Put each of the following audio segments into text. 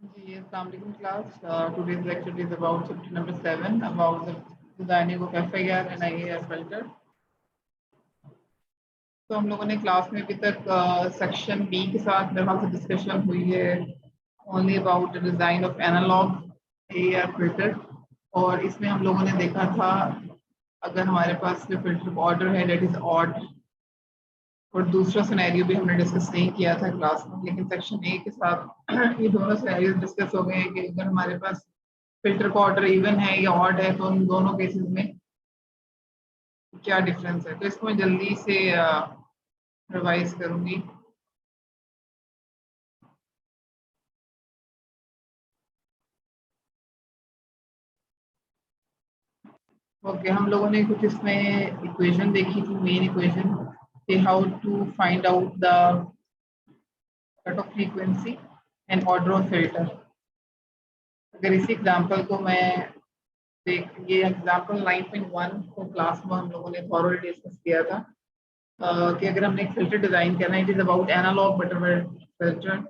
जी, अस्सलाम वालेकुम class. Today's lecture is about chapter number 7 about the designing of FIR and IAR filter. तो हम लोगों ने क्लास में अभी तक सेक्शन बी के साथ मेरे ख्याल से डिस्कशन हुई है only about the design of analog AAR filter. और इसमें हम लोगों ने देखा था अगर हमारे पास जो फिल्टर ऑर्डर है डेट इज ऑड. और दूसरा सिनेरियो भी हमने डिस्कस नहीं किया था क्लास में, लेकिन सेक्शन ए के साथ ये दोनों सिनेरियो डिस्कस हो गए हैं कि अगर हमारे पास फिल्टर का ऑर्डर इवन है या ऑड है तो उन दोनों केसेस में क्या डिफरेंस है. तो इसको मैं जल्दी से रिवाइज करूंगी. ओके, हम लोगों ने कुछ इसमें इक्वेशन देखी थी, मेन इक्वेशन कि how to find out the cut off frequency and order of filter. अगर इसी एग्जांपल को मैं देख, ये एग्जांपल 9.1 को क्लास में हम लोगों ने थॉरोली डिस्कस किया था कि अगर हमने एक फिल्टर डिजाइन करना है, it is about analog Butterworth filter.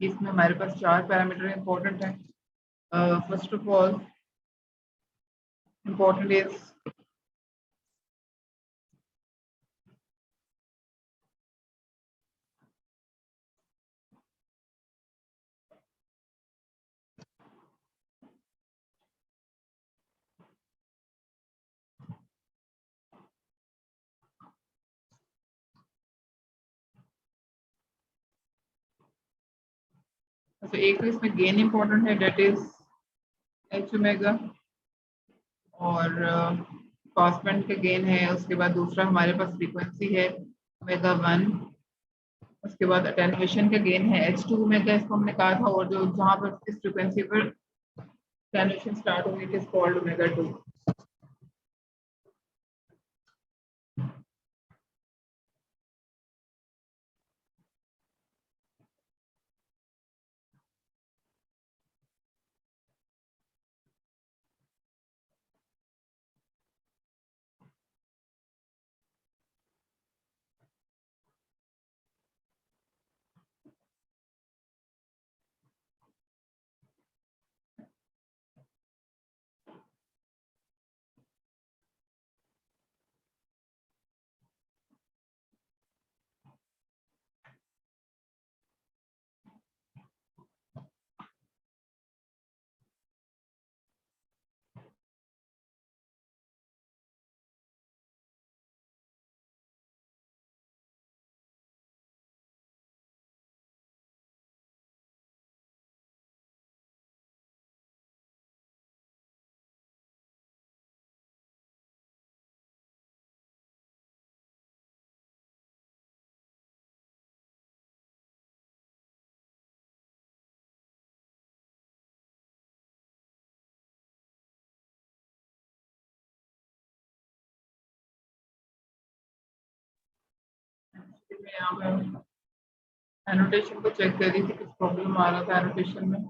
इसमें हमारे पास चार पैरामीटर इंपॉर्टेंट है. First of all important is तो एक तो इसमें गेन इंपॉर्टेंट है डेट इज एच ओमेगा और पासबैंड का गेन है. उसके बाद दूसरा हमारे पास फ्रीक्वेंसी है ओमेगा 1. उसके बाद अटेन्युएशन का गेन है H2 ओमेगा, इसको हमने कहा था. और जो जहाँ पर इस फ्रीक्वेंसी पर अटेन्युएशन स्टार्ट होगी इट इज कॉल्ड ओमेगा 2. मैं यहाँ पे एनोटेशन को चेक कर रही थी, कुछ प्रॉब्लम आ रहा था एनोटेशन में.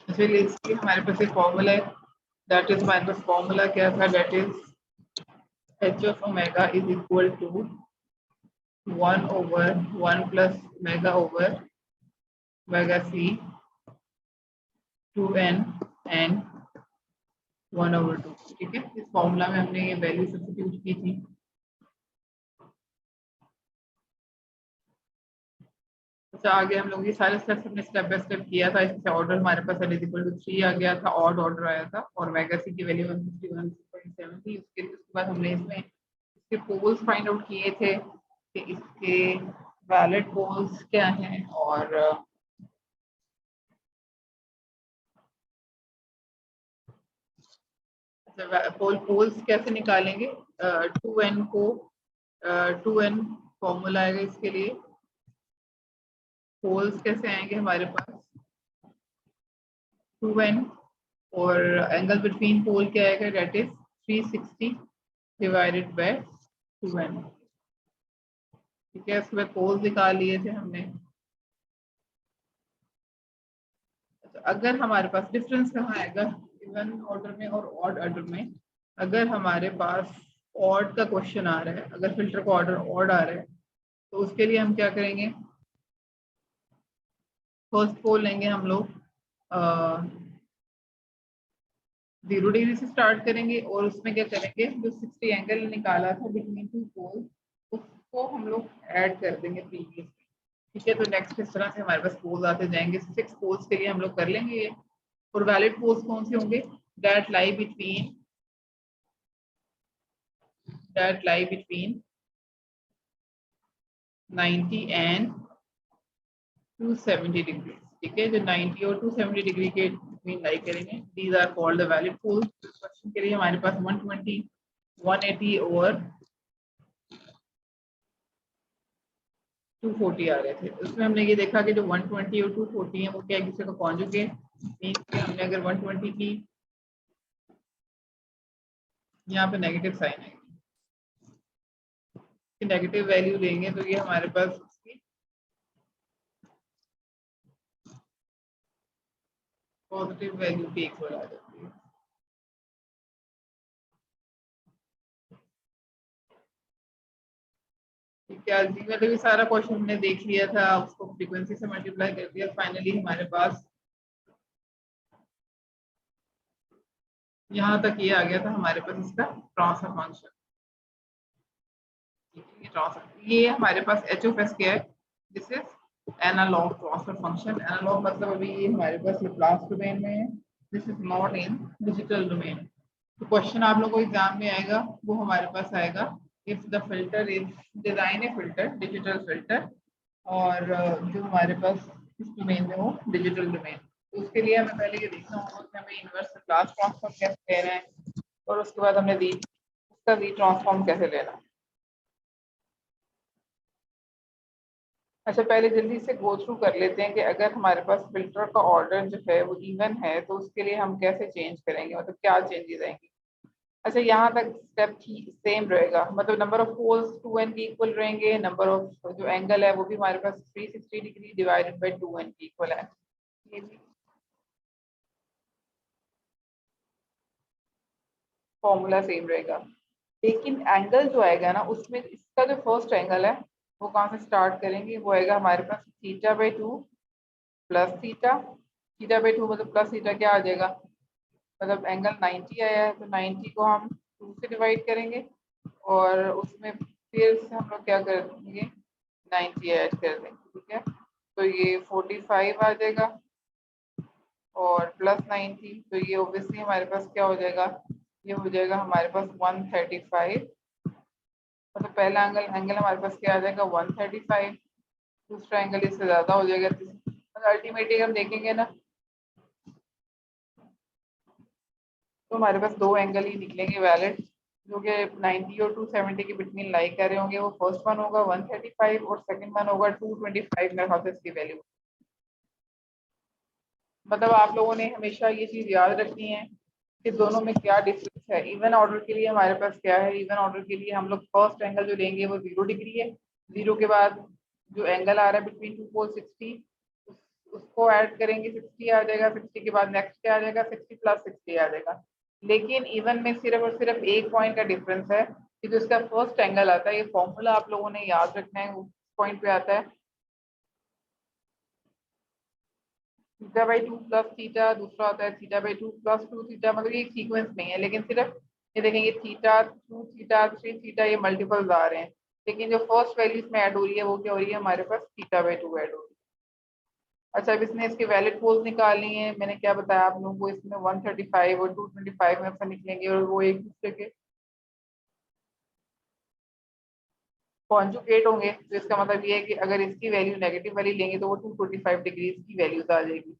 चलिए, इसलिए हमारे पास एक फॉर्मूला है. दैट इज हमारे पास फॉर्मूला क्या था, that is H of omega is equal to 1/1 plus omega over omega C 2n and 1/2. ठीक है, इस फॉर्मूला में हमने ये वैल्यू सब्स्टिट्यूट की थी. अच्छा आगे हम लोग ये सारे स्टेप्स हमने स्टेप बाय स्टेप किया था। इससे ऑर्डर हमारे पास L इक्वल टू 3 आ गया था, ऑड ऑर्डर आया था और ओमेगा सी की वैल्यू 151.7 थी। उसके बाद हमने इसमें इसके पोल्स फाइंड आउट किए थे कि इसके वैलिड पोल्स क्या हैं और पोल्स कैसे निकालेंगे। 2n को 2n फॉर्मूला आएगा इसके लिए। पोल्स कैसे आएंगे हमारे पास 2n और एंगल बिटवीन पोल क्या आएगा, date is 360 divided by 2n। ठीक है, उसके बाद पोल्स निकाल लिए थे हमने। तो अगर हमारे पास डिफरेंस कहाँ आएगा, इवन ऑर्डर में और ऑड ऑर्डर में। अगर हमारे पास ऑड का क्वेश्चन आ रहा है, अगर फिल्टर का ऑर्डर ऑड आ रहा है, तो उसके लिए हम क्या करेंगे, फर्स्ट पोल लेंगे हम लोग 0 डिग्री से स्टार्ट करेंगे और उसमें क्या करेंगे, जो 60 एंगल निकाला था बिटवीन टू पोल उसको हम लोग ऐड कर देंगे प्रीवियस। ठीक है, तो नेक्स्ट इस तरह से हमारे पास पोल्स आते जाएंगे। 6 पोल्स के लिए हम लोग कर लेंगे ये। और वैलिड पोल्स कौन से होंगे, that lie between 90 and 270 degree. ठीक है, जो 90 और 270 डिग्री के बीटवीन लाई करेंगे, these are called the valid poles. Question के लिए हमारे पास 120, 180 और 240 आ रहे थे। उसमें हमने ये देखा कि जो 120 और 240 है वो क्या एक दूसरे का कॉन्जुगेट, मींस कि हमने अगर 120 की यहाँ पे नेगेटिव साइन है, नेगेटिव वैल्यू लेंगे तो ये हमारे पास पॉजिटिव वैल्यू की इक्वल आ जाती है। ठीक है, जी मतलब ये सारा क्वेश्चन हमने देख लिया था, उसको फ्रीक्वेंसी से मल्टीप्लाई कर दिया, फाइनली हमारे पास यहाँ तक ये आ गया था हमारे पास इसका ट्रांसफर फंक्शन। ये हमारे पास एच ऑफ एस क्या है, this is analog transfer function. Analog मतलब अभी ये हमारे पास लाप्लास डोमेन में है, this is not in digital domain. तो क्वेश्चन आप लोगों को एग्जाम में आएगा, वो हमारे पास आएगा if the filter is design A filter digital filter, और जो हमारे पास इस डोमेन में हो डिजिटल डोमेन। तो उसके लिए हमें पहले ये देखना होगा कि हमें इनवर्स लाप्लास ट्रांसफॉर्म कैसे लेना है, और उसके बाद हमने दी उसका वी ट्रांसफॉर्म कैसे लेना है। अच्छा पहले जल्दी से गो थ्रू कर लेते हैं कि अगर हमारे पास फिल्टर का ऑर्डर जो है वो इवन है तो उसके लिए हम कैसे चेंज करेंगे, मतलब क्या चेंजेस आएंगे। अच्छा यहाँ तक स्टेप सेम रहेगा, मतलब नंबर ऑफ पोल्स 2n के इक्वल रहेंगे, नंबर ऑफ जो एंगल है वो भी हमारे पास 360 डिग्री डिवाइडेड बाय 2n के इक्वल है। ये भी फॉर्मूला सेम रहेगा, लेकिन एंगल जो आएगा ना उसमें इसका जो फर्स्ट एंगल है वो कहाँ से स्टार्ट करेंगे, वो आएगा हमारे पास θ/2 प्लस थीटा। θ/2 मतलब प्लस थीटा क्या आ जाएगा, मतलब एंगल 90 आया है तो 90 को हम 2 से डिवाइड करेंगे और उसमें फिर से हम लोग क्या कर देंगे 90 ऐड कर देंगे। ठीक है, तो ये 45 आ जाएगा और प्लस 90, तो ये ओब्वियसली हमारे पास क्या हो जाएगा, ये हो जाएगा हमारे पास 135। मतलब पहला एंगल हमारे पास क्या आ जाएगा 135, दूसरा एंगल इससे ज्यादा हो जाएगा। मतलब अल्टीमेटली हम देखेंगे ना तो हमारे पास दो एंगल ही निकलेंगे वैलिड, जो कि 90 और 270 के बिटवीन लाई कर रहे होंगे। वो फर्स्ट वन होगा 135 और सेकंड वन होगा 225 मेरे ख्याल से इसकी वैल्यू। मतलब आप लोगों ने हमेशा ये चीज याद रखनी है कि दोनों में क्या डिफरेंस है। इवन ऑर्डर के लिए हमारे पास क्या है, इवन ऑर्डर के लिए हम लोग फर्स्ट एंगल जो लेंगे वो 0 डिग्री है। 0 के बाद जो एंगल आ रहा है बिटवीन टू पोल 60, उसको ऐड करेंगे 60 आ जाएगा। 60 के बाद नेक्स्ट क्या आ जाएगा 60 प्लस 60 आ जाएगा। लेकिन इवन में सिर्फ और सिर्फ एक पॉइंट का डिफरेंस है कि जो इसका फर्स्ट एंगल आता है, ये फॉर्मूला आप लोगों ने याद रखना है, उस पॉइंट पे आता है θ/2 प्लस थीटा, दूसरा होता है θ/2 प्लस 2 थीटा। मतलब ये सीक्वेंस नहीं है, लेकिन सिर्फ ये देखेंगे थीटा 2 थीटा 3 थीटा ये मल्टीपल्स आ रहे हैं, लेकिन जो फर्स्ट वैल्यू इसमें ऐड हो रही है वो क्या हो रही है हमारे पास θ/2 ऐड हो रही है। अच्छा, अब इसने इसके वैलिड पोल्स निकालनी है। मैंने क्या बताया आप लोगों को, इसमें 135 और 225 में से निकलेंगे और वो एक दूसरे के कॉन्जुगेट होंगे। तो इसका मतलब ये है कि अगर इसकी वैल्यू नेगेटिव वाली लेंगे तो वो 225 डिग्रीज की वैल्यूज आ जाएगी,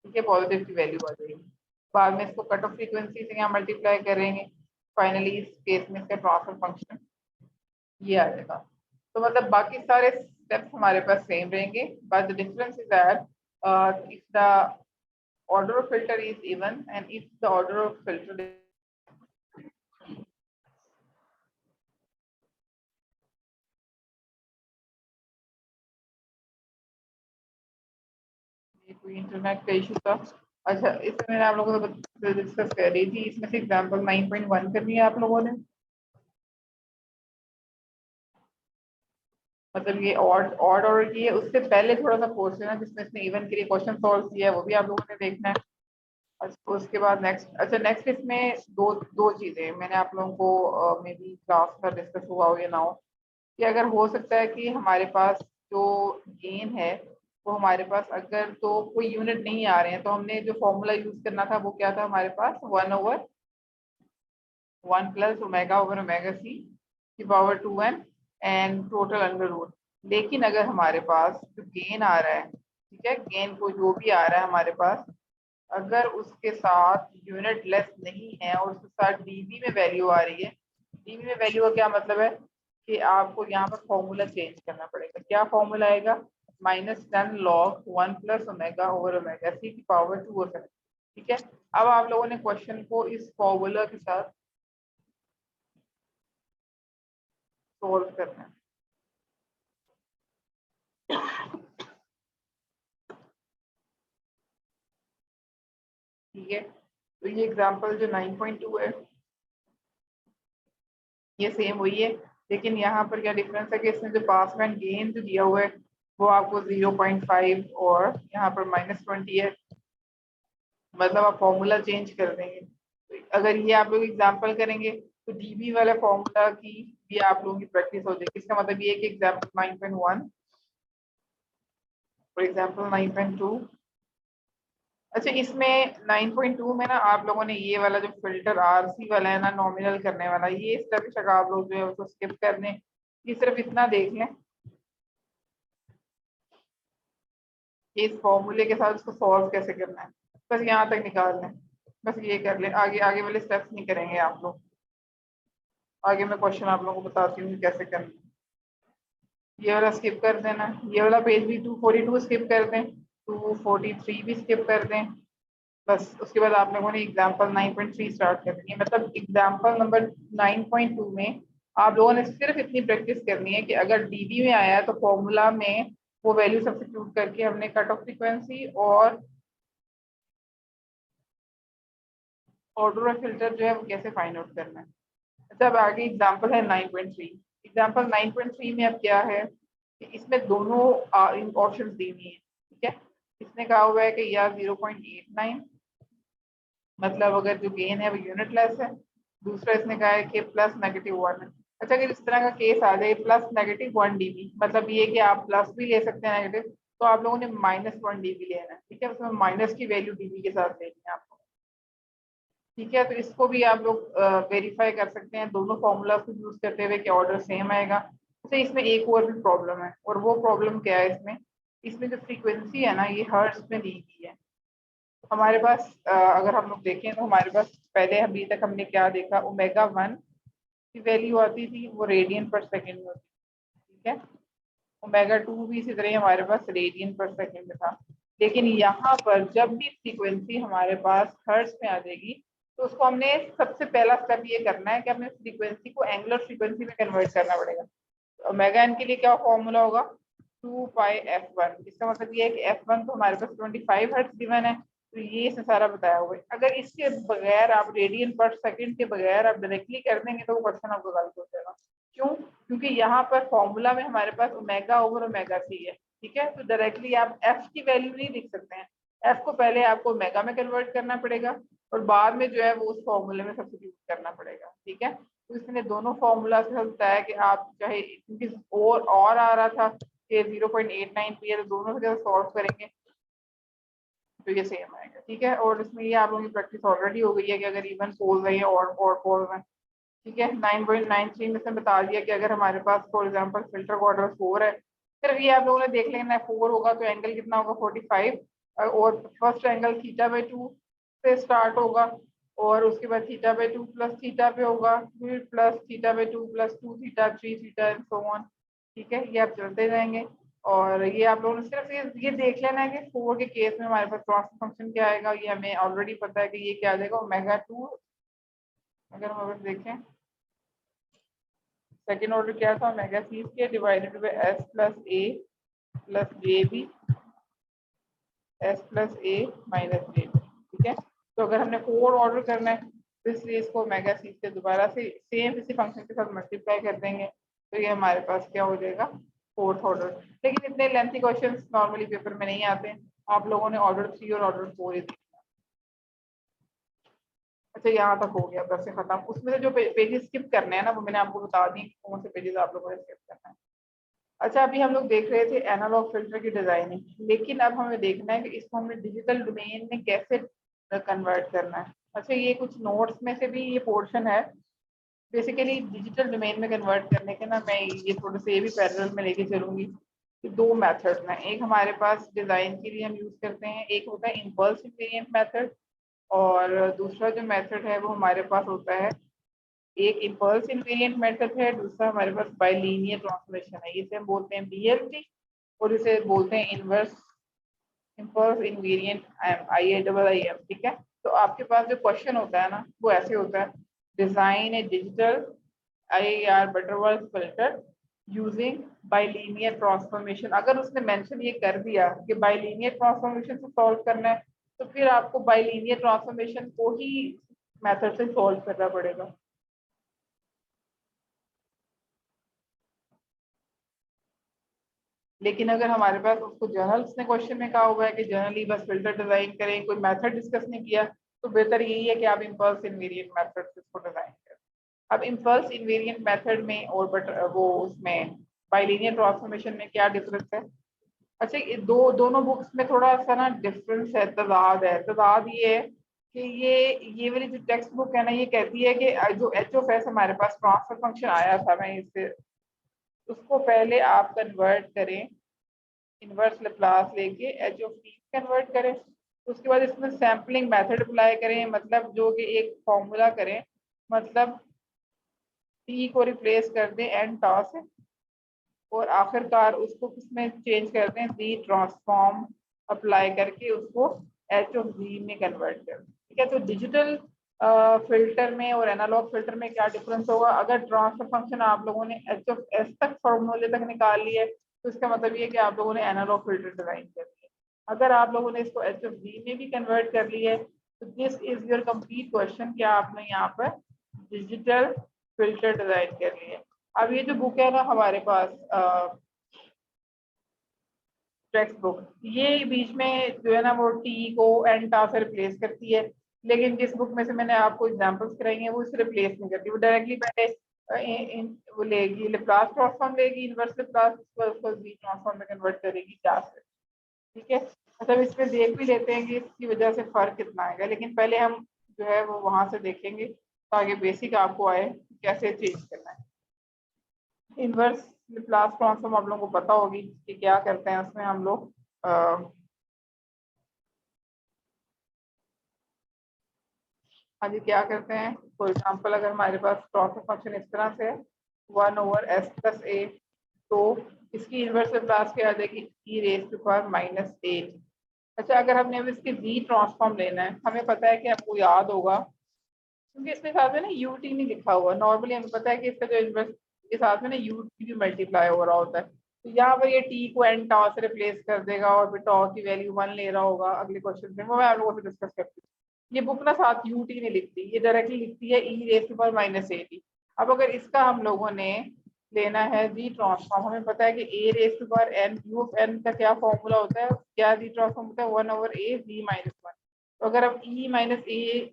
ठीक है, पॉजिटिव की वैल्यू आ जाएगी। बाद में इसको कट ऑफ फ्रीक्वेंसी से यहाँ मल्टीप्लाई करेंगे, फाइनली इस केस में इसका ट्रांसफर फंक्शन ये आ जाएगा। तो मतलब बाकी सारे स्टेप्स हमारे पास सेम रहेंगे, but the difference is that if the order of filter is even and if the order of filter कोई इंटरनेट का इशू था। अच्छा, इसमें मैंने आप लोगों को डिस्कस कर रही थी, इसमें से एग्जांपल 9.1 करनी है आप लोगों ने। मतलब ये ऑड ऑर्डर की है, उससे पहले थोड़ा सा पोर्शन है जिसमें इसने इवन के लिए क्वेश्चन सॉल्व किया है, वो भी आप लोगों ने देखना है। अच्छा, उसके बाद नेक्स्ट, अच्छा नेक्स्ट इसमें दो दो चीजें मैंने आप लोगों को मे बी क्लास का डिस्कस हुआ हो या ना हो, कि अगर हो सकता है कि हमारे पास जो गेन है वो हमारे पास अगर तो कोई यूनिट नहीं आ रहे हैं, तो हमने जो फॉर्मूला यूज करना था वो क्या था हमारे पास, 1/1 plus omega over omega C की power 2n and total under root. लेकिन अगर हमारे पास जो गेन आ रहा है, ठीक है, गेन को जो भी आ रहा है हमारे पास, अगर उसके साथ यूनिट लेस नहीं है और उसके साथ डीबी में वैल्यू आ रही है, डीबी में वैल्यू का क्या मतलब है कि आपको यहाँ पर फॉर्मूला चेंज करना पड़ेगा। क्या फॉर्मूला आएगा, -10 log 1 plus omega over omega C की पावर 2 होता है, ठीक है। अब आप लोगों ने क्वेश्चन को इस फॉर्मूला के साथ सोल्व करना है। ठीक है, तो ये एग्जांपल जो 9.2 है ये सेम वही है, लेकिन यहाँ पर क्या डिफरेंस है कि इसमें जो पास बैंड गेन जो दिया हुआ है वो आपको 0.5 और यहाँ पर -20 है। मतलब आप फॉर्मूला चेंज कर देंगे। तो अगर ये आप लोग एग्जांपल करेंगे तो डीबी वाला फॉर्मूला की भी आप लोगों की प्रैक्टिस हो जाएगी। इसका मतलब ये है कि एग्जांपल 9.1 और एग्जांपल 9.2। अच्छा, इसमें 9.2 में ना आप लोगों ने ये वाला जो फिल्टर आरसी वाला है ना, नॉमिनल करने वाला, ये स्टेप तक आप लोग जो है उसको स्किप कर लें। ये सिर्फ इतना देख लें कि इस फॉर्मूले के साथ उसको सॉल्व कैसे करना है, बस यहाँ तक निकाल लें, बस ये कर लें। आगे आगे वाले स्टेप्स नहीं करेंगे आप लोग, आगे मैं क्वेश्चन आप लोगों को बताती हूँ कैसे करना है। ये वाला स्किप कर देना, ये वाला पेज भी 242 स्किप कर दें, 243 भी स्किप कर दें। बस उसके बाद आप लोगों ने एग्जाम्पल 9.3 स्टार्ट करनी है। मतलब एग्जाम्पल नंबर 9.2 में आप लोगों ने सिर्फ इतनी प्रैक्टिस करनी है कि अगर डीबी में आया है तो फॉर्मूला में वो वैल्यू सब्स्टिट्यूट करके हमने कट ऑफ फ्रीक्वेंसी और ऑर्डर ऑफ फिल्टर जो है वो कैसे फाइंड आउट करना है। अच्छा, अब आगे एग्जाम्पल है 9.3। एग्जाम्पल 9.3 में अब क्या है कि इसमें दोनों ऑप्शन दी हुई है, ठीक है। इसने कहा हुआ है कि या 0.89, मतलब अगर जो गेन है वो यूनिट लेस है। दूसरा इसने कहा है कि +-1 है। अच्छा, अगर इस तरह का केस आ जाए +-1 dB, मतलब ये कि आप प्लस भी ले सकते हैं नेगेटिव, तो आप लोगों ने -1 dB लेना है, ठीक है। उसमें माइनस की वैल्यू dB के साथ लेनी है आपको, ठीक है। तो इसको भी आप लोग वेरीफाई कर सकते हैं दोनों फॉर्मूला को यूज करते हुए कि ऑर्डर सेम आएगा। तो इसमें एक और भी प्रॉब्लम है, और वो प्रॉब्लम क्या है, इसमें इसमें जो फ्रीक्वेंसी है ना ये हर्ट्ज में दी गई है। हमारे पास अगर हम लोग देखें तो हमारे पास पहले अभी तक हमने क्या देखा, ओमेगा 1 की वैल्यू आती थी वो रेडियन पर सेकेंड में होती थी, ठीक है। ओमेगा 2 भी इसी तरह हमारे पास रेडियन पर सेकेंड में था। लेकिन यहाँ पर जब भी फ्रीक्वेंसी हमारे पास हर्ट्ज में आ जाएगी तो उसको हमने सबसे पहला स्टेप ये करना है कि हमें फ्रीक्वेंसी को एंगुलर फ्रीक्वेंसी में कन्वर्ट करना पड़ेगा। ओमेगा एन के लिए क्या फॉर्मूला होगा, 2πf1। इसका मतलब ये है कि f1 तो हमारे पास 25 हर्ट्ज गिवन है, तो ये इसने सारा बताया हुआ है। अगर इसके बगैर आप रेडियन पर सेकंड के बगैर आप डायरेक्टली कर देंगे तो वो क्वेश्चन आपको गलत हो जाएगा। क्यों, क्योंकि यहाँ पर फॉर्मूला में हमारे पास ओमेगा ओवर ओमेगा सी है, ठीक है। तो डायरेक्टली आप एफ की वैल्यू नहीं लिख सकते हैं, एफ को पहले आपको ओमेगा में कन्वर्ट करना पड़ेगा और बाद में जो है वो उस फॉर्मूले में सब्स्टिट्यूट करना पड़ेगा, ठीक है। तो इसने दोनों फॉर्मूला से बताया कि आप चाहे, क्योंकि और आ रहा था कि 0.89 पे, तो दोनों से जब सॉल्व करेंगे तो ये सेम आएगा, ठीक है। और इसमें ये आप लोगों की प्रैक्टिस ऑलरेडी हो गई है कि अगर इवन पोल्स है और पोल्स है, ठीक है। 9.93 में से बता दिया कि अगर हमारे पास फॉर एग्जांपल फिल्टर का ऑर्डर 4 है, सिर्फ ये आप लोगों ने देख लेना है 4 होगा तो एंगल कितना होगा 45, और फर्स्ट एंगल θ/2 से स्टार्ट होगा, और उसके बाद θ/2 प्लस थीटा पे होगा, फिर plus θ/2 plus 2θ 3θ and so on, ठीक है। ये आप चलते जाएंगे, और ये आप लोगों ने सिर्फ ये देख लेना है कि 4 के केस में हमारे पास ट्रांसफर फंक्शन क्या आएगा। ये हमें ऑलरेडी पता है कि ये क्या आ जाएगा ओमेगा 2। अगर हम अगर देखें सेकेंड ऑर्डर क्या था, omega C square divided by S plus A plus J B, S plus A minus J B, ठीक है। तो अगर हमने 4 ऑर्डर करना है तो इसलिए इसको ओमेगा सी से दोबारा से सेम इसी फंक्शन के साथ मल्टीप्लाई कर देंगे, तो ये हमारे पास क्या हो जाएगा 4th ऑर्डर। लेकिन इतने लेंथी क्वेश्चंस नॉर्मली पेपर में नहीं आते, आप लोगों ने ऑर्डर 3 और ऑर्डर 4 ही दिया। अच्छा, यहाँ तक हो गया, बस से खत्म। उसमें से जो पेजेस स्किप करने हैं ना, वो मैंने आपको बता दी कौन से पेजेस आप लोगों ने स्किप करना है। अच्छा, अभी हम लोग देख रहे थे एनालॉग फिल्टर की डिजाइनिंग, लेकिन अब हमें देखना है कि इसको हमने डिजिटल डोमेन में कैसे कन्वर्ट करना है। अच्छा, ये कुछ नोट्स में से भी ये पोर्शन है बेसिकली डिजिटल डोमेन में कन्वर्ट करने के ना, मैं ये थोड़े से ये भी पैरेलल में लेके चलूंगी कि 2 मेथड्स हैं। एक हमारे पास डिजाइन के लिए हम यूज करते हैं, एक होता है इम्पल्स इन्वेरिएंट मेथड, और दूसरा जो मेथड है वो हमारे पास होता है, एक इम्पल्स इन्वेरिएंट मेथड है, दूसरा हमारे पास बाइलिनियर ट्रांसफॉर्मेशन है। इसे हम बोलते हैं बीएलटी, और इसे बोलते हैं इनवर्स इम्पल्स इन्वेरिएंट IIM, ठीक है। तो आपके पास जो क्वेश्चन होता है ना, वो ऐसे होता है, design a digital IIR Butterworth filter using bilinear transformation. अगर उसने मेंशन ये कर दिया कि बाइलिनियर ट्रांसफॉर्मेशन से सॉल्व करना है, तो फिर आपको बाइलिनियर ट्रांसफॉर्मेशन को ही मेथड से सॉल्व करना पड़ेगा। लेकिन अगर हमारे पास उसको जर्नल्स ने क्वेश्चन में कहा हुआ है कि जर्नली बस फिल्टर डिजाइन करें, कोई मेथड डिस्कस नहीं किया, तो बेहतर यही है कि आप इम्पल्स इन्वेरिएंट मेथड से इसको डिजाइन करें। अब इम्पल्स इन्वेरिएंट मेथड में और वो उसमें बाइलिनियर ट्रांसफॉर्मेशन में क्या डिफरेंस है। अच्छा, ये दोनों बुक्स में थोड़ा सा ना डिफरेंस है, तजाद है। तजाद ये है कि ये वाली जो टेक्स्ट बुक है ना, ये कहती है कि जो H(s) हमारे पास ट्रांसफर फंक्शन आया था, मैं इससे उसको पहले आप कन्वर्ट करें, इनवर्स लेप्लास लेके H(t) कन्वर्ट करें, उसके बाद इसमें सैम्पलिंग मेथड अप्लाई करें, मतलब जो कि एक फॉर्मूला करें, मतलब t को रिप्लेस कर दें n टा से, और आखिरकार उसको किसमें चेंज कर दें, z ट्रांसफॉर्म अप्लाई करके उसको H(z) में कन्वर्ट कर दें, ठीक है। तो डिजिटल फिल्टर में और एनालॉग फिल्टर में क्या डिफरेंस होगा। अगर ट्रांसफर फंक्शन आप लोगों ने H(s) तक फॉर्मूले तक निकाल लिया है, तो इसका मतलब ये कि आप लोगों ने एनालॉग फिल्टर डिजाइन कर लिया। अगर आप लोगों ने इसको H(z) में भी कन्वर्ट कर लिया है, तो this is your complete question, क्या आपने यहाँ पर डिजिटल फिल्टर डिजाइन कर लिया। अब ये जो बुक है ना हमारे पास टेक्स्ट बुक, ये बीच में जो है ना वो टी को एन टा से रिप्लेस करती है, लेकिन जिस बुक में से मैंने आपको एग्जांपल्स कराई हैं वो इसे रिप्लेस नहीं करती, वो डायरेक्टली पहले वो लेगी लेप्लास ट्रांसफॉर्म लेगी, इनवर्स लेप्लास, उसको जी ट्रांसफॉर्म में कन्वर्ट करेगी क्या से, ठीक है। मतलब इसमें देख भी लेते हैं कि इसकी वजह से फर्क कितना आएगा, लेकिन पहले हम जो है वो वहां से देखेंगे ताकि बेसिक आपको आए कैसे चेंज करना है। इनवर्स लेप्लास ट्रांसफॉर्म आप लोगों को पता होगी कि क्या करते हैं उसमें हम लोग। हाँ जी, क्या करते हैं, फॉर एग्जांपल अगर हमारे पास ट्रांसफर फंक्शन इस तरह से है 1/s + a, तो इसकी इनवर्स लेप्लास क्या आ जाएगी e⁻⁻8। अच्छा, अगर हमने अब इसकी जी ट्रांसफॉर्म लेना है, हमें पता है कि आपको याद होगा क्योंकि इसके साथ में ना ut नहीं लिखा हुआ, नॉर्मली हमें पता है कि इसका जो इनवर्स के साथ में ना ut भी मल्टीप्लाई हो रहा होता है, तो यहाँ पर ये t को n टा से रिप्लेस कर देगा और फिर टॉ की वैल्यू 1 ले रहा होगा अगले क्वेश्चन में, वो मैं आप लोगों से डिस्कस करती हूँ। ये बुक ना साथ ut नहीं लिखती, ये डायरेक्टली लिखती है e⁻⁻8। अब अगर इसका हम लोगों ने लेना है जी ट्रांसफॉर्म, हमें पता है कि a⁻n u(n) का क्या फॉर्मूला होता है, क्या जी ट्रांसफॉर्म होता है 1/a z-1। तो अगर हम e⁻⁻at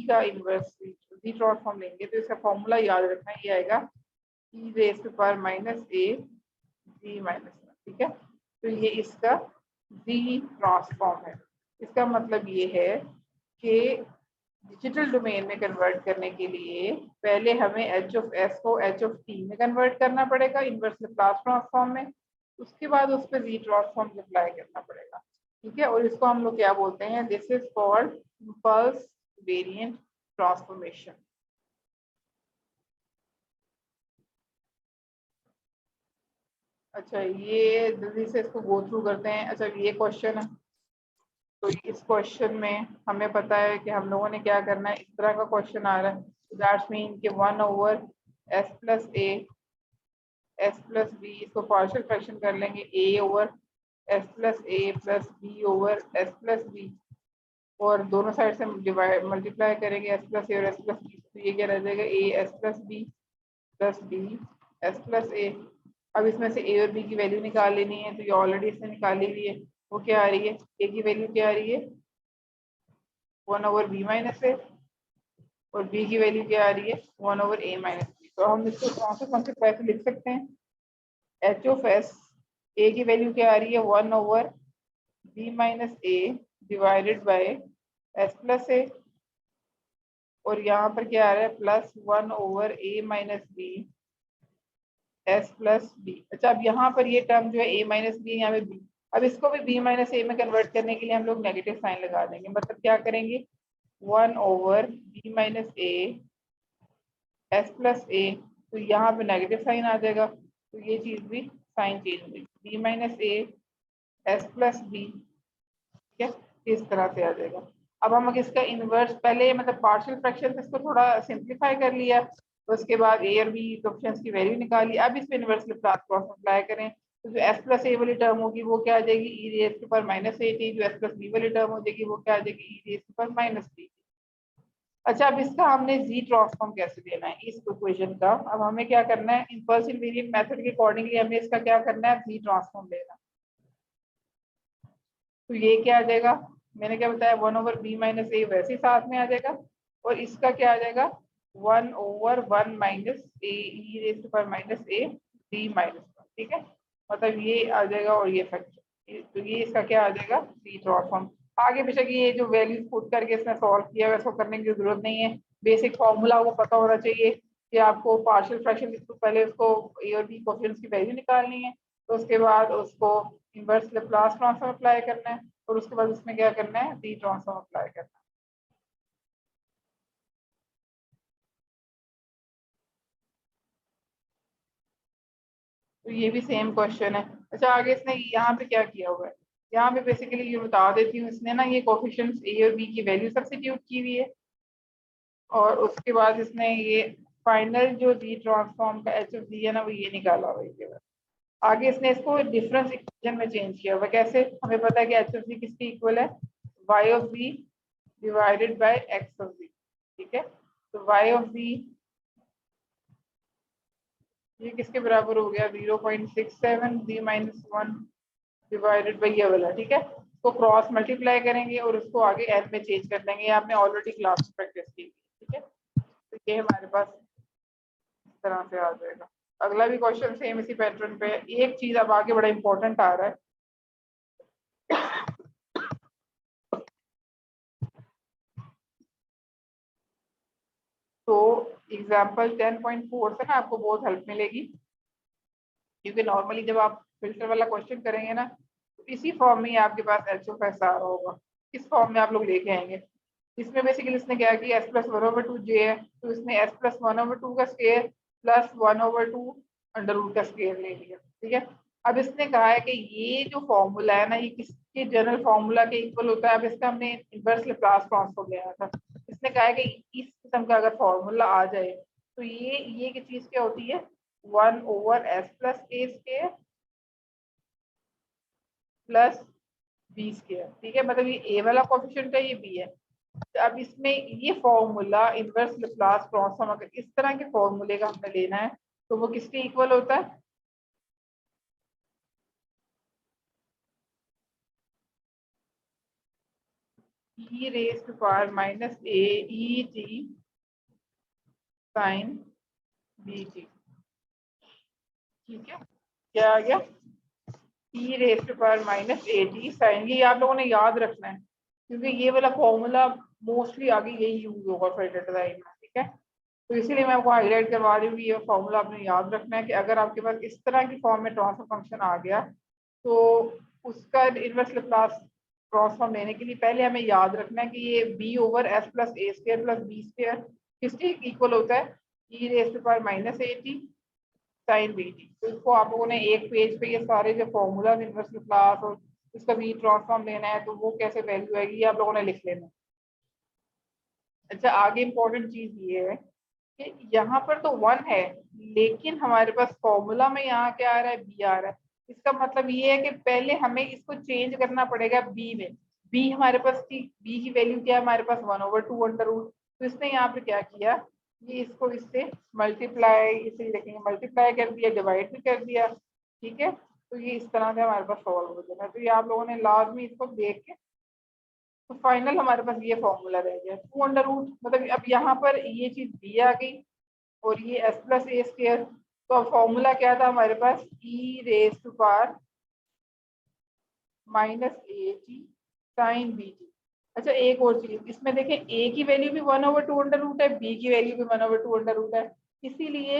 का इनवर्स जी ट्रांसफॉर्म लेंगे तो इसका फॉर्मूला याद रखना, ये आएगा e⁻⁻a z-1, ठीक है। तो ये इसका जी ट्रांसफॉर्म है। इसका मतलब ये है कि डिजिटल डोमेन में कन्वर्ट करने के लिए पहले हमें एच ऑफ एस को एच ऑफ टी में कन्वर्ट करना पड़ेगा इनवर्स लैप्लास ट्रांसफॉर्म में, उसके बाद उस पर जी ट्रांसफॉर्म अप्लाई करना पड़ेगा। ठीक है, और इसको हम लोग क्या बोलते हैं, this is called impulse variant transformation. अच्छा, ये जल्दी से इसको गो थ्रू करते हैं। अच्छा, ये क्वेश्चन है, तो इस क्वेश्चन में हमें पता है कि हम लोगों ने क्या करना है। इस तरह का क्वेश्चन आ रहा है, दैट्स मीन कि 1 over S plus A S plus B, इसको पार्शियल फ्रैक्शन कर लेंगे A over S plus A plus B over S plus B, और दोनों साइड से डिवाइड मल्टीप्लाई करेंगे एस प्लस ए और एस प्लस बी, तो ये क्या रह जाएगा A S plus B plus B S plus A. अब इसमें से ए और बी की वैल्यू निकाल लेनी है, तो ये ऑलरेडी इसने निकाली हुई है। वो क्या आ रही है, ए की वैल्यू क्या आ रही है 1 ओवर बी माइनस ए, और बी की वैल्यू क्या आ रही है 1 ओवर ए माइनस बी। तो हम इसको कौन से पैसे लिख सकते हैं, एच ऑफ एस, ए की वैल्यू क्या आ रही है 1 over B minus A divided by S plus A, और यहाँ पर क्या आ रहा है plus 1 over A minus B S plus B. अच्छा, अब यहाँ पर ये टर्म जो है ए माइनस बी, यहाँ पे बी, अब इसको भी बी माइनस ए में कन्वर्ट करने के लिए हम लोग नेगेटिव साइन लगा देंगे। मतलब क्या करेंगे 1 over B minus A S plus A, तो यहाँ पे नेगेटिव साइन आ जाएगा, तो ये चीज भी साइन चेंज होगी, B minus A S plus B. ठीक है, इस तरह से आ जाएगा। अब हम इसका इनवर्स पहले मतलब पार्शियल फ्रैक्शन इसको थोड़ा सिंप्लीफाई कर लिया, तो उसके बाद ए और बी कोएफिशिएंट्स की वैल्यू निकाली। अब इस पे इनवर्स लैप्लास क्रॉस अप्लाई करें, तो जो एस प्लस ए वाली टर्म होगी वो क्या आ जाएगी E raise to power minus A T, जो एस प्लस बी वाली टर्म हो जाएगी वो क्या आ जाएगी E raise to power minus T. अच्छा, अब इसका हमने जी ट्रांसफॉर्म कैसे देना है इस इक्वेशन का। अब हमें क्या करना है, इम्पल्स इनवेरिएंट मेथड के अकॉर्डिंगली हमें इसका क्या करना है, जी ट्रांसफॉर्म लेना। तो ये क्या आ जाएगा, मैंने क्या बताया 1 ओवर बी माइनस ए वैसे ही साथ में आ जाएगा, और इसका क्या आ जाएगा 1 over 1 minus A E raise to power minus A D minus 1। ठीक है, मतलब ये आ जाएगा और ये फैक्टर, तो ये इसका क्या आ जाएगा जी ट्रांसफॉर्म। आगे बेशक ये जो वैल्यूज पुट करके इसने सॉल्व किया है वैसे करने की जरूरत नहीं है, बेसिक फॉर्मूला आपको पता होना चाहिए कि आपको पार्शियल फ्रैक्शन तो पहले उसको ए और बी कोएफिशिएंट्स की वैल्यू निकालनी है, तो उसके बाद उसको इनवर्स लैप्लास ट्रांसफॉर्म अप्लाई करना है, और उसके बाद उसमें क्या करना है डी ट्रांसफॉर्म अप्लाई करना है। तो ये भी सेम क्वेश्चन है। अच्छा, आगे इसने यहाँ पे क्या किया हुआ है, यहाँ पे बेसिकली ये बता देती हूँ, इसने ना ये कोएफिशिएंट्स ए और बी की वैल्यू सब्स्टिट्यूट की हुई है, और उसके बाद इसने ये फाइनल जो जी ट्रांसफॉर्म का एच ऑफ डी है ना वो ये निकाला हुआ है। आगे इसने इसको डिफरेंस इक्वेशन में चेंज किया हुआ। कैसे, हमें पता है कि एच ऑफ डी किसके इक्वल है, Y of B divided by X of B. ठीक है, तो वाई ऑफ बी ये किसके बराबर हो गया 0.67 बी माइनस 1 डिवाइडेड बाई ये वाला। ठीक है, तो क्रॉस मल्टीप्लाई करेंगे और उसको आगे एन में चेंज कर देंगे, ये आपने ऑलरेडी क्लास में प्रैक्टिस की। ठीक है, तो ये हमारे पास इस तरह से आ जाएगा। अगला भी क्वेश्चन सेम इसी पैटर्न पे है। एक चीज अब आगे बड़ा इंपॉर्टेंट आ रहा है, तो एग्जाम्पल 10.4 से ना आपको बहुत हेल्प मिलेगी, क्योंकि नॉर्मली जब आप फिल्टर वाला क्वेश्चन करेंगे ना तो इसी फॉर्म में ही आपके पास एच ऑफ एस आ रहा होगा, इस फॉर्म में आप लोग लेके आएंगे। इसमें बेसिकली इसने क्या किया, एस प्लस 1/2 जे है, तो इसने एस प्लस 1/2 का स्केयर प्लस 1/2 अंडर रूट का स्केयर ले लिया। ठीक है, अब इसने कहा है कि ये जो फॉर्मूला है ना ये किसके जनरल फॉर्मूला के इक्वल होता है। अब इसका हमने इनवर्स लैप्लास ट्रांसफॉर्म लेना था, इसने कहा है कि इस किस्म का अगर फॉर्मूला आ जाए तो ये की चीज क्या होती है 1 ओवर एस प्लस ए स्केयर प्लस बी स्केयर। ठीक है, मतलब ये ए वाला कोएफिशिएंट है, ये बी है। अब इसमें ये फॉर्मूला इनवर्स लैप्लास ट्रांसफॉर्म अगर इस तरह के फॉर्मूले का हमें लेना है तो वो किसके इक्वल होता है, E raise to power minus A E T sine B T. ठीक है, क्या आ गया E raise to power minus A T sine, ये आप लोगों ने याद रखना है क्योंकि ये वाला फॉर्मूला मोस्टली आगे यही यूज होगा फिर डिजाइन में, ठीक है। तो इसीलिए मैं आपको हाईलाइट करवा रही हूँ, ये फॉर्मूला आपने याद रखना है कि अगर आपके पास इस तरह की फॉर्म में ट्रांसफर फंक्शन आ गया तो उसका इनवर्स लाप्लास ट्रांसफॉर्म लेने के लिए पहले हमें याद रखना है कि ये B over S plus A square plus B square किसके इक्वल होता है, E raise to power minus A T sine B T. तो इसको आप लोगों ने एक पेज पे ये सारे जो फॉर्मूला इनवर्स लाप्लास और इसका भी ट्रांसफॉर्म लेना है तो वो कैसे वैल्यू आएगी ये आप लोगों ने लिख लेना है। अच्छा, आगे इंपॉर्टेंट चीज ये है कि यहाँ पर तो 1 है लेकिन हमारे पास फॉर्मूला में यहाँ क्या आ रहा है, बी आ रहा है। इसका मतलब ये है कि पहले हमें इसको चेंज करना पड़ेगा बी में। बी हमारे पास थी, बी की वैल्यू क्या है हमारे पास 1/2 अंडर रूट। तो इसने यहाँ पे क्या किया, ये इसको इससे मल्टीप्लाई, इसे देखेंगे मल्टीप्लाई कर दिया, डिवाइड भी कर दिया, ठीक है। तो ये इस तरह से हमारे पास सॉल्व हो जाएगा। तो ये आप लोगों ने लाजमी इसको देख के, तो फाइनल हमारे पास ये फॉर्मूला रह गया 2/रूट, मतलब अब यहाँ पर ये चीज बी आ गई और ये एस प्लस ए स्क्र। तो अब फॉर्मूला क्या था हमारे पास, E raise to power minus A T sine B T. अच्छा, एक और चीज इसमें देखें, ए की वैल्यू भी 1/2 अंडर रूट है, बी की वैल्यू भी 1/2 अंडर रूट है, इसीलिए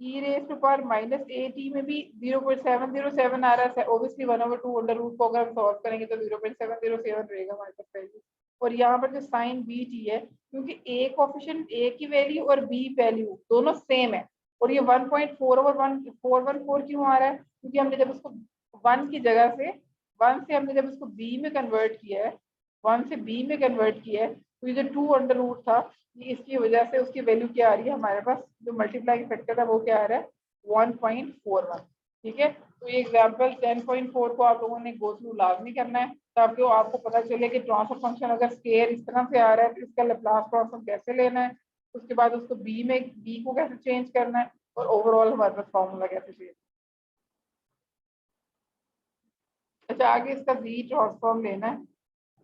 E raise to power minus A T में भी 0.707 आ रहा है। ओब्वियसली 1/2 अंडर रूट को अगर हम सॉल्व करेंगे तो 0.707 रहेगा हमारे पास वैल्यू। और यहाँ पर जो साइन बी टी है, क्योंकि ए कोफिशिएंट ए की वैल्यू और बी वैल्यू दोनों सेम है, और ये 1.4/1414 क्यों आ रहा है, क्योंकि हमने जब उसको 1 की जगह से 1 से हमने जब उसको बी में कन्वर्ट किया है, 1 से बी में कन्वर्ट किया है, तो ये जो 2/रूट था, ये इसकी वजह से उसकी वैल्यू क्या आ रही है हमारे पास, जो मल्टीप्लाई फैक्टर था वो क्या आ रहा है 1.41, ठीक है। तो ये एग्जाम्पल 10.4 को आप लोगों ने गो थ्रू लाजमी करना है ताकि आपको पता चले कि ट्रांसफर फंक्शन अगर स्केयर इस तरह से आ रहा है तो इसका लैप्लास ट्रांसफॉर्म कैसे लेना है, उसके बाद उसको बी को कैसे चेंज करना है, और ओवरऑल हमारे पास फॉर्मूला कैसे चेंज। अच्छा, आगे इसका जी ट्रांसफॉर्म लेना है,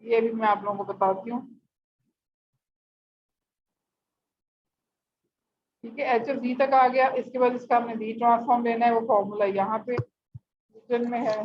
ये भी मैं आप लोगों को बताती हूँ, ठीक है। एच एफ जी तक आ गया, इसके बाद इसका हमने जी ट्रांसफॉर्म लेना है, वो फॉर्मूला यहाँ पे रिटर्न में है।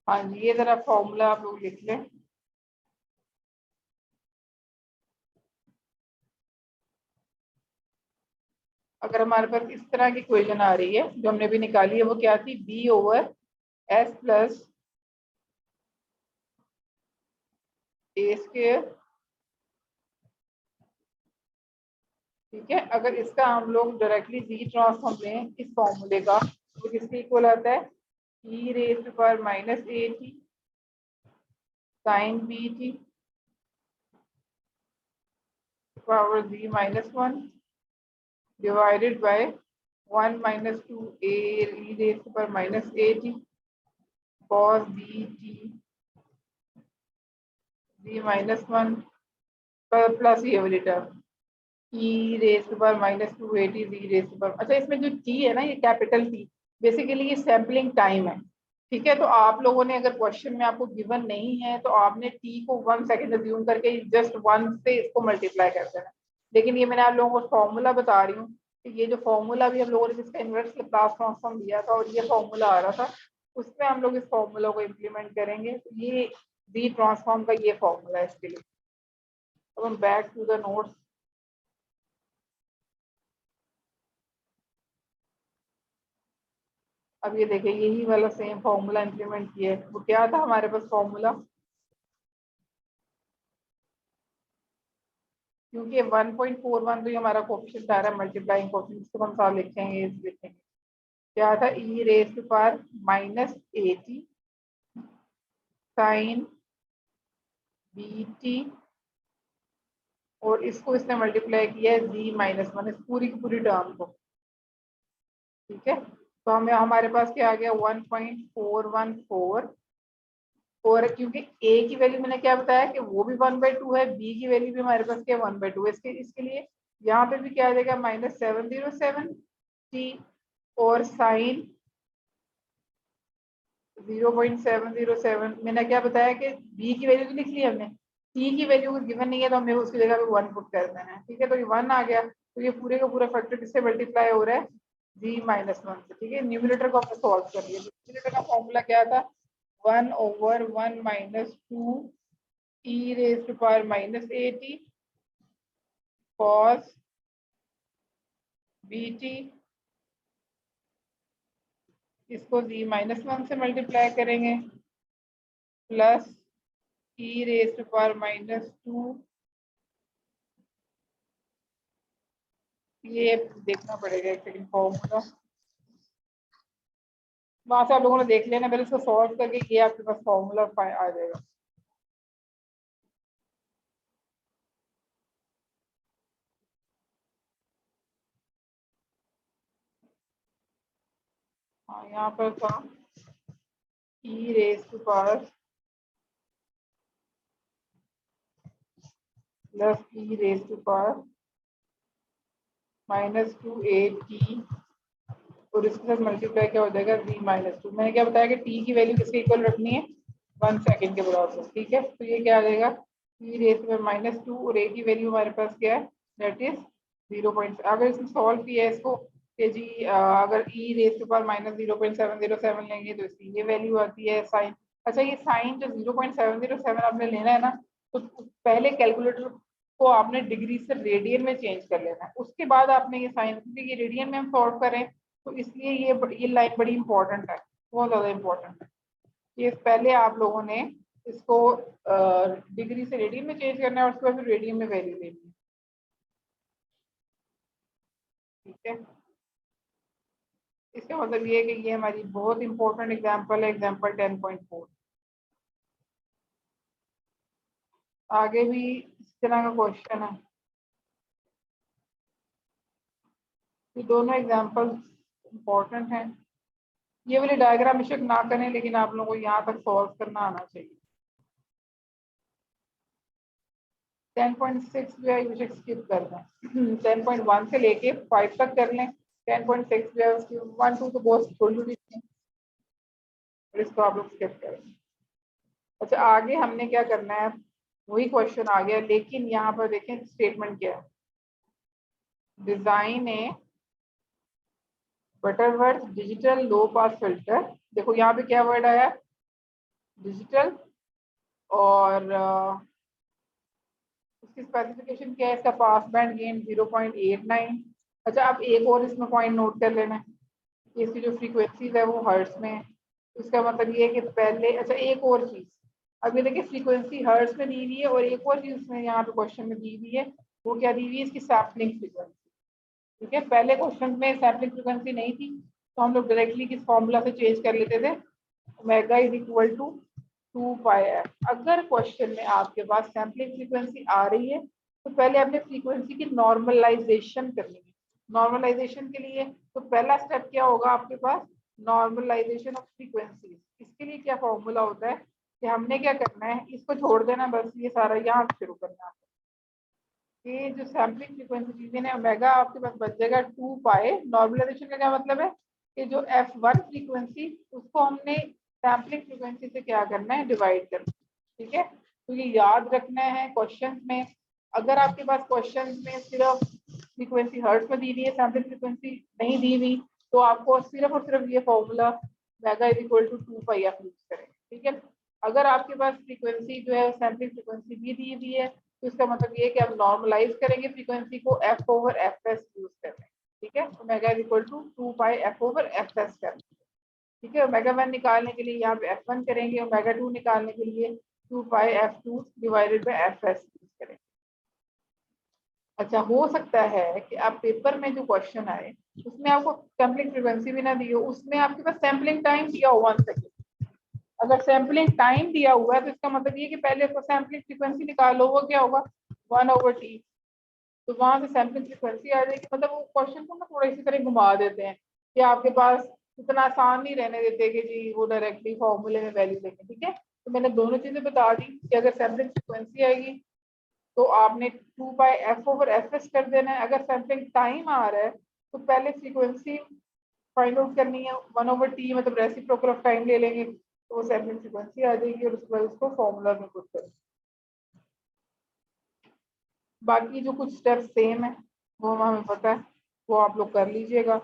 हाँ जी, ये जरा फॉर्मूला आप लोग लिख लें। अगर हमारे पास इस तरह की इक्वेशन आ रही है जो हमने भी निकाली है, वो क्या थी, बी ओवर एस प्लस ए स्क्र, ठीक है। अगर इसका हम लोग डायरेक्टली जी ट्रांसफॉर्म लें इस फॉर्मूले का, तो किसके इक्वल आता है, E raise to power minus A T sine B T power G -1 divided by 1 minus 2 a e raised to power minus at cos bt b -1 plus ये वाली term e raised to power -2at z raised to power। अच्छा, इसमें जो t है ना, ये capital T, basically ये sampling time है, ठीक है। तो आप लोगों ने अगर क्वेश्चन में आपको गिवन नहीं है तो आपने t को 1 सेकेंड अज्यूम करके जस्ट 1 से इसको मल्टीप्लाई कर देना। लेकिन ये मैंने आप लोगों को फॉर्मूला बता रही हूँ कि ये जो फॉर्मूला भी हम लोगों ने जिसका इनवर्स लाप्लास ट्रांसफॉर्म दिया था और ये फॉर्मूला आ रहा था, उसमें हम लोग इस फॉर्मूला को इम्प्लीमेंट करेंगे। तो ये डी ट्रांसफॉर्म का ये फॉर्मूला है इसके लिए। अब हम बैक टू द नोट्स, अब ये देखें यही वाला सेम फॉर्मूला इम्प्लीमेंट किया है। वो क्या था हमारे पास फॉर्मूला, क्योंकि 1.41 तो ये हमारा कोफिशिएंट आ रहा है मल्टीप्लाइंग कोफिशिएंट, इसको हम साथ लिखेंगे, लिखेंगे क्या था, E raise to power minus A T sine B T, और इसको इसने मल्टीप्लाई किया है जी -1 इस पूरी की पूरी टर्म को, ठीक है। तो हमें हमारे पास क्या आ गया 1.414 और क्योंकि ए की वैल्यू मैंने क्या बताया कि वो भी 1/2 है, बी की वैल्यू भी हमारे पास क्या 1/2 है, इसके लिए यहाँ पे भी क्या आ जाएगा -707 टी और साइन 0.707। मैंने क्या बताया कि बी की वैल्यू तो लिख ली हमने, टी की वैल्यू गिवन नहीं है तो हमें उसकी जगह पे 1 पुट कर देना है। ठीक है, तो ये 1 आ गया, तो ये पूरे का पूरा फैक्टर किससे मल्टीप्लाई हो रहा है g-1 से। ठीक है, न्यूमरेटर को हमने सॉल्व कर लिया। न्यूमरेटर का फॉर्मूला क्या था 1/1 - 2 e raised to power -80 cos bt, इसको g-1 से मल्टीप्लाई करेंगे plus e raised to power -2, ये देखना पड़ेगा एक सेकंड फॉर्मूला, वहां से आप लोगों ने देख लेना, पहले इसको सॉल्व करके ये आपके पास फॉर्मूला आ जाएगा। हाँ, यहाँ पर था e raised to power plus e raised to power -2 और इसके साथ मल्टीप्लाई क्या हो जाएगा g-2। मैंने क्या बताया कि t की वैल्यू किसके इक्वल रखनी है 1 सेकेंड के बराबर। ठीक है, तो ये क्या आ जाएगा e रेस में -2 और a की वैल्यू हमारे पास क्या है दैट इज 0. अगर इसमें सॉल्व किया है इसको कि जी अगर e रेस के पास -0.707 लेंगे तो इसकी ये वैल्यू आती है साइन। अच्छा, ये साइन जो 0.707 आपने लेना है ना, तो पहले कैलकुलेटर को आपने डिग्री से रेडियन में चेंज कर लेना है, उसके बाद आपने ये साइन, क्योंकि ये रेडियन में हम सॉल्व करें तो इसलिए ये लाइन बड़ी इंपॉर्टेंट है, बहुत ज़्यादा इंपॉर्टेंट है। ये पहले आप लोगों ने इसको डिग्री से रेडियन में चेंज करना है और उसके बाद फिर रेडियन में वैल्यू लेनी है। ठीक है, इसका मतलब ये है कि ये हमारी बहुत इंपॉर्टेंट एग्जांपल है, एग्जांपल 10.4। आगे भी इस तरह का क्वेश्चन है, ये दोनों एग्जांपल इंपॉर्टेंट हैं। ये वाली डायग्राम बेशक ना करें लेकिन आप लोगों को यहाँ तक सॉल्व करना आना चाहिए। 10.6 जो है बेशक स्किप कर दें 10.1 से लेके 5 तक कर लें। 10.6 जो है उसकी 1 2 तो बहुत छोटी छोटी थी और इसको आप लोग स्किप करें। अच्छा, आगे हमने क्या करना है, वही क्वेश्चन आ गया लेकिन यहाँ पर देखें स्टेटमेंट क्या है, डिजाइन ए Butterworth digital low pass filter. देखो यहाँ पे क्या वर्ड आया डिजिटल और उसकी स्पेसिफिकेशन क्या है, इसका पास बैंड गेन 0.89। अच्छा, अब एक और इसमें पॉइंट नोट कर लेना है, इसकी जो फ्रीक्वेंसीज है वो हर्ट्स में है। इसका मतलब ये है कि पहले, अच्छा एक और चीज, अभी देखिए फ्रीक्वेंसी हर्ट्स में दी हुई है और एक और चीज उसमें यहाँ पे क्वेश्चन में दी हुई है, वो क्या दी हुई है इसकी सैम्पलिंग फ्रीक्वेंसी। ठीक है, पहले क्वेश्चन में सैम्पलिंग फ्रीक्वेंसी नहीं थी तो हम लोग डायरेक्टली किस फॉर्मूला से चेंज कर लेते थे, omega is equal to 2πf। अगर क्वेश्चन में आपके पास सैम्पलिंग फ्रीक्वेंसी आ रही है तो पहले आपने फ्रीक्वेंसी की नॉर्मलाइजेशन करनी है। नॉर्मलाइजेशन के लिए तो पहला स्टेप क्या होगा आपके पास, नॉर्मलाइजेशन ऑफ फ्रीक्वेंसी। इसके लिए क्या फॉर्मूला होता है कि हमने क्या करना है, इसको छोड़ देना बस, ये सारा यहाँ शुरू करना है। ये जो सैम्पलिंग फ्रीक्वेंसी चीजें ओमेगा आपके पास बच जाएगा 2π। नॉर्मलाइजेशन का क्या मतलब है कि जो f1 फ्रीक्वेंसी उसको हमने सैम्पलिंग फ्रीक्वेंसी से क्या करना है डिवाइड करना है। ठीक है, तो ये याद रखना है क्वेश्चन में। अगर आपके पास क्वेश्चन में सिर्फ फ्रीक्वेंसी हर्ट्ज में दी हुई है, सैम्पलिंग फ्रीक्वेंसी नहीं दी हुई, तो आपको सिर्फ और सिर्फ ये formula omega is equal to 2π आप यूज करें। ठीक है, अगर आपके पास फ्रीक्वेंसी जो है सैम्पलिंग फ्रीक्वेंसी भी दी हुई है तो इसका मतलब ये है कि आप नॉर्मलाइज करेंगे फ्रीक्वेंसी को f/fs यूज करते हैं। ठीक है, omega is equal to 2π f/fs करते हैं। ठीक है, ओमेगा 1 निकालने के लिए यहाँ पे f1 करेंगे, ओमेगा 2 निकालने के लिए 2π f2 divided by fs use करेंगे। अच्छा, हो सकता है कि आप पेपर में जो क्वेश्चन आए उसमें आपको सैम्पलिंग फ्रीक्वेंसी भी ना दी हो, उसमें आपके पास सैम्पलिंग टाइम दिया हो 1 सेकेंड। अगर सैम्पलिंग टाइम दिया हुआ है तो इसका मतलब ये कि पहले इसको सैम्पलिंग फ्रीक्वेंसी निकालो, वो क्या होगा 1/t। तो वहां से सैम्पलिंग फ्रीक्वेंसी आ जाएगी। मतलब वो क्वेश्चन को ना थोड़ा इसी तरह घुमा देते हैं कि आपके पास इतना आसान नहीं रहने देते कि जी वो डायरेक्टली फॉर्मूले में वैल्यू देखें। ठीक है, तो मैंने दोनों चीजें बता दी कि अगर सैम्पलिंग फ्रीक्वेंसी आएगी तो आपने 2/f/fs कर देना है। अगर सैम्पलिंग टाइम आ रहा है तो पहले फ्रीक्वेंसी फाइंड आउट करनी है, 1/t मतलब रेसिप्रोकल ऑफ टाइम ले लेंगे तो वो सैम्पलिंग फ्रीक्वेंसी आ जाएगी और उसके बाद उसको फॉर्मूला में पुट करें। बाकी जो कुछ स्टेप सेम है वो हमें पता है, वो आप लोग कर लीजिएगा।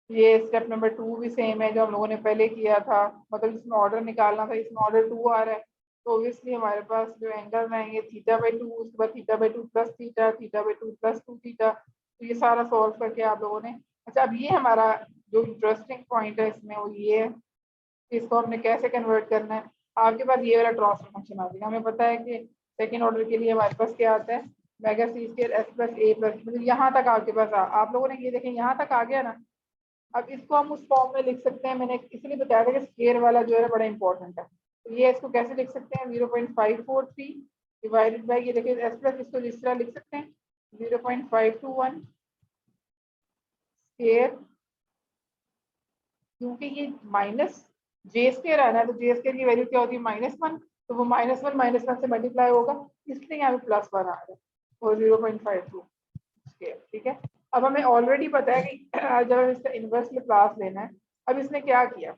ये स्टेप नंबर 2 भी सेम है जो हम लोगों ने पहले किया था, मतलब इसमें ऑर्डर निकालना था, इसमें ऑर्डर 2 आ रहा है तो ऑब्वियसली हमारे पास जो एंगल रहेंगे θ/2, उसके बाद θ/2 प्लस थीटा, θ/2 प्लस 2 थीटा। तो ये सारा सॉल्व करके आप लोगों ने, अच्छा अब ये हमारा जो इंटरेस्टिंग पॉइंट है इसमें वो ये है, इसको हमने कैसे कन्वर्ट करना है। आपके पास ये वाला ट्रांसफर फंक्शन आ जाएगा। हमें पता है कि सेकेंड ऑर्डर के लिए हमारे पास क्या आता है, mega C square S plus A plus, मतलब यहाँ तक आपके पास आप लोगों ने ये देखें यहाँ तक आ गया ना। अब इसको हम उस फॉर्म में लिख सकते हैं, मैंने इसलिए बताया था कि स्क्वायर वाला जो है बड़ा इंपॉर्टेंट है। तो ये इसको कैसे लिख सकते हैं, 0.543 डिवाइडेड बाई, ये देखिए एस प्लस, इसको इस तरह लिख सकते हैं 0.521 स्क्वायर, क्योंकि ये माइनस जे स्क्वायर आना है तो जे स्क्वायर की वैल्यू क्या होती है -1, तो वो -1 से मल्टीप्लाई होगा, इसलिए यहाँ पे +1 आ रहा है और 0.52 स्क्वायर। ठीक है, अब हमें ऑलरेडी पता है कि जब हम इसका इनवर्स क्लास लेना है, अब इसने क्या किया,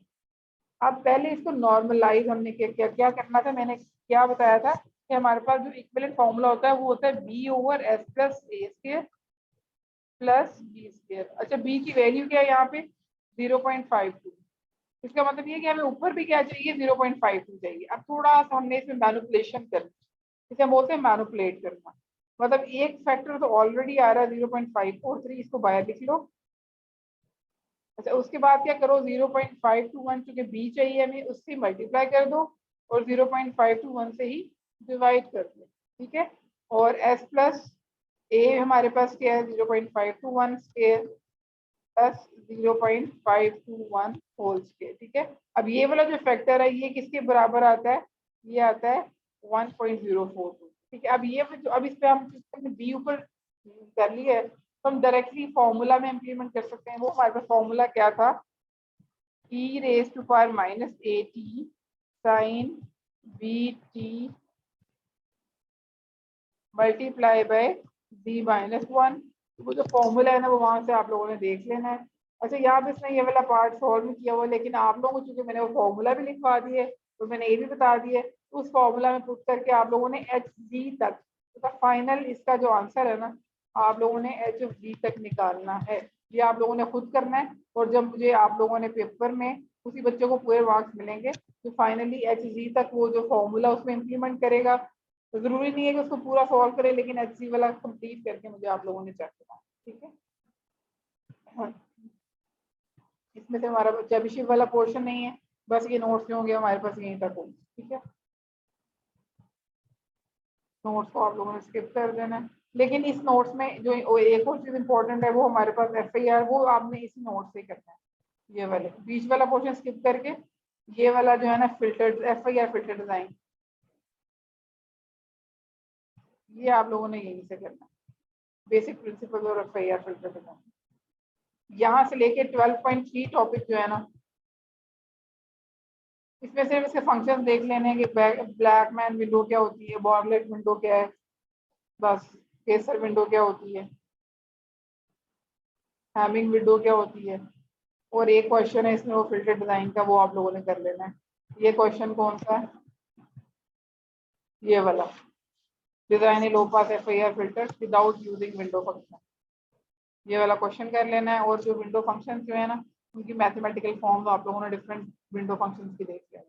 अब पहले इसको नॉर्मलाइज हमने क्या करना था, मैंने क्या बताया था कि हमारे पास जो इक्विवेलेंट फॉर्मूला होता है वो होता है b/s plus A square plus B square. अच्छा बी की वैल्यू क्या है यहाँ पे 0.52, इसका मतलब ये कि हमें ऊपर भी क्या चाहिए 0.52 चाहिए। अब थोड़ा सा हमने इसमें मैनिपुलेशन करना, इसे हम बोलते हैं मैनिपुलेट करना, मतलब एक फैक्टर तो ऑलरेडी आ रहा है 0.543, इसको बाहर लिख लो। अच्छा उसके बाद क्या करो, 0.521 चूंकि बी चाहिए हमें, उससे मल्टीप्लाई कर दो और 0.521 से ही डिवाइड कर दो। ठीक है, और एस प्लस ए हमारे पास क्या है 0.521 स्क्वायर प्लस 0.521 होल स्क्वायर। ठीक है, अब ये वाला जो फैक्टर है ये किसके बराबर आता है, ये आता है 1.042। ठीक है, अब ये अब इस पे हम बी ऊपर कर लिया है तो हम डायरेक्टली फॉर्मूला में इंप्लीमेंट कर सकते हैं। वो हमारे पास फॉर्मूला क्या था, e⁻−at sin bt multiply by d-1। वो जो फॉर्मूला है ना वो वहां से आप लोगों ने देख लेना है। अच्छा यहाँ पे इसने ये वाला पार्ट सॉल्व नहीं किया हुआ, लेकिन आप लोगों को चूंकि मैंने वो फॉर्मूला भी लिखवा दिए तो मैंने ये भी बता दिया, उस फॉर्मूला में पुट करके आप लोगों ने एच जी तक, तो फाइनल इसका जो आंसर है ना आप लोगों ने एच ऑफ जी तक निकालना है। ये आप लोगों ने खुद करना है और जब मुझे आप लोगों ने पेपर में उसी बच्चों को पूरे मार्क्स मिलेंगे तो फाइनली एच जी तक वो जो फॉर्मूला उसमें इम्प्लीमेंट करेगा। तो जरूरी नहीं है कि उसको पूरा सॉल्व करें, लेकिन एच सी वाला कंप्लीट करके मुझे आप लोगों ने चेक करना है। ठीक है, हाँ। इसमें से हमारा चैबिशिप वाला पोर्शन नहीं है, बस ये नोट्स जो होंगे हमारे पास यहीं तक होंगे। ठीक है, नोट्स को आप लोगों ने स्किप कर देना है, लेकिन इस नोट्स में जो एक और चीज इंपॉर्टेंट है वो हमारे पास FIR, वो आपने इस नोट से करना है। ये वाले बीच वाला पोर्शन स्किप करके ये वाला जो है ना फिल्टर FIR फिल्टर डिजाइन, ये आप लोगों ने यहीं से करना है, बेसिक प्रिंसिपल और FIR फिल्टर डिजाइन। यहाँ से लेके 12.3 टॉपिक जो है ना इसमें सिर्फ इसके फंक्शन देख लेने हैं कि ब्लैकमैन विंडो क्या होती है, बॉर्लेट विंडो क्या है, बस केसर विंडो क्या होती है, हैमिंग विंडो क्या होती है, और एक क्वेश्चन है इसमें वो फिल्टर डिजाइन का, वो आप लोगों ने कर लेना है। ये क्वेश्चन कौन सा है, ये वाला, डिजाइन ए लो पास FIR filter without using window function, ये वाला क्वेश्चन कर लेना है। और जो विंडो फंक्शन जो है ना उनकी मैथमेटिकल फॉर्म आप लोगों ने डिफरेंट विंडो फंक्शन की देख लेना।